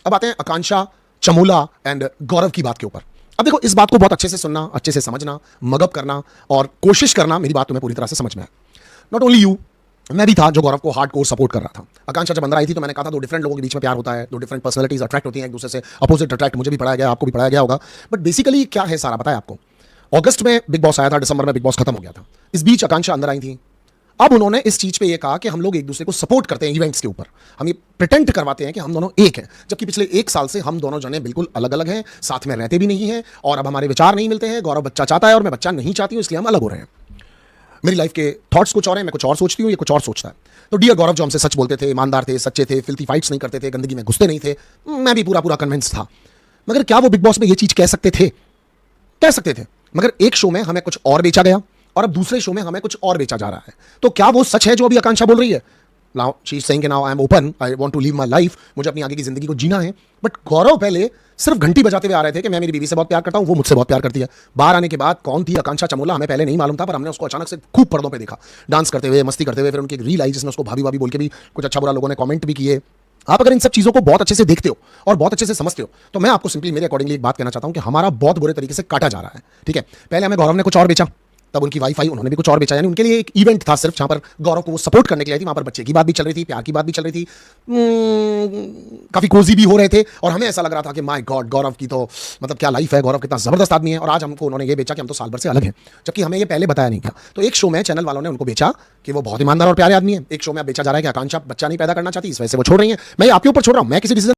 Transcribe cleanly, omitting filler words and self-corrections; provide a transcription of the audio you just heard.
अब आते हैं आकांक्षा, चमोला एंड गौरव की बात के ऊपर। अब देखो, इस बात को बहुत अच्छे से सुनना, अच्छे से समझना, मगअप करना और कोशिश करना, मेरी बात तुम्हें पूरी तरह से समझ में आए। नॉट ओनली यू, मैं भी था जो गौरव को हार्ड कोर सपोर्ट कर रहा था। आकांक्षा जब अंदर आई थी तो मैंने कहा था दो डिफरेंट लोगों के बीच में प्यार होता है, दो डिफरेंट पर्सनैलिटीज अट्रैक्ट होती हैं एक दूसरे से, अपोजिट अट्रैक्ट, मुझे भी पढ़ाया गया, आपको भी पढ़ाया गया होगा। बट बेसिकली क्या है सारा बताया आपको। अगस्त में बिग बॉस आया था, दिसंबर में बिग बॉस खत्म हो गया था। इस बीच आकांक्षा अंदर आई थी। अब उन्होंने इस चीज पे ये कहा कि हम लोग एक दूसरे को सपोर्ट करते हैं इवेंट्स के ऊपर, हम ये प्रिटेंड करवाते हैं कि हम दोनों एक हैं, जबकि पिछले एक साल से हम दोनों जने बिल्कुल अलग अलग हैं, साथ में रहते भी नहीं हैं और अब हमारे विचार नहीं मिलते हैं। गौरव बच्चा चाहता है और मैं बच्चा नहीं चाहती हूं, इसलिए हम अलग हो रहे हैं। मेरी लाइफ के थॉट्स कुछ और हैं, मैं कुछ और सोचती हूँ, ये कुछ और सोचता है। तो डियर गौरव जो हमसे सच बोलते थे, ईमानदार थे, सच्चे थे, फिल्थी फाइट्स नहीं करते थे, गंदगी में घुसते नहीं थे, मैं भी पूरा पूरा कन्विंस था। मगर क्या वो बिग बॉस में ये चीज कह सकते थे? कह सकते थे, मगर एक शो में हमें कुछ और बेचा गया और अब दूसरे शो में हमें कुछ और बेचा जा रहा है। तो क्या वो सच है जो अभी आकांक्षा बोल रही है? Now she is saying now I am open, I want to live my life, मुझे अपनी आगे की जिंदगी को जीना है। बट गौरव पहले सिर्फ घंटी बजाते हुए आ रहे थे कि मैं मेरी बीवी से बहुत प्यार करता हूं, वो मुझसे बहुत प्यार करती है। बाहर आने के बाद कौन थी आकांक्षा चमोला हमें पहले नहीं मालूम था, पर हमने उसको अचानक से खूब पर्दों पे देखा, डांस करते हुए, मस्ती करते हुए। फिर उनकी एक रील आई जिसमें उसको भाभी भाभी बोल के भी कुछ अच्छा बुरा लोगों ने कमेंट भी किए। आप अगर इन सब चीजों को बहुत अच्छे से देखते हो और बहुत अच्छे से समझते हो तो मैं आपको सिंपली मेरे अकॉर्डिंगली एक बात कहना चाहता हूं कि हमारा बहुत बुरे तरीके से काटा जा रहा है। ठीक है, पहले हमें गौरव ने कुछ और बेचा, तब उनकी वाईफाई उन्होंने भी कुछ और बेचा, यानी उनके लिए एक इवेंट था सिर्फ, जहां पर गौरव को वो सपोर्ट करने के लिए थी। वहां पर बच्चे की बात भी चल रही थी, प्यार की बात भी चल रही थी, काफी कोजी भी हो रहे थे और हमें ऐसा लग रहा था कि माय गॉड, गौरव की तो मतलब क्या लाइफ है, गौरव कितना जबरदस्त आदमी है। और आज हमको उन्होंने ये बेचा कि हम तो साल भर से अलग हैं, जबकि हमें ये पहले बताया नहीं था। तो एक शो में चैनल वालों ने उनको बेचा कि वो बहुत ईमानदार और प्यारे आदमी है। एक शो में बेचा जा रहा है कि आकांक्षा बच्चा नहीं पैदा करना चाहती, इस वजह से वो छोड़ रही है। मैं आपके ऊपर छोड़ रहा हूं, मैं किसी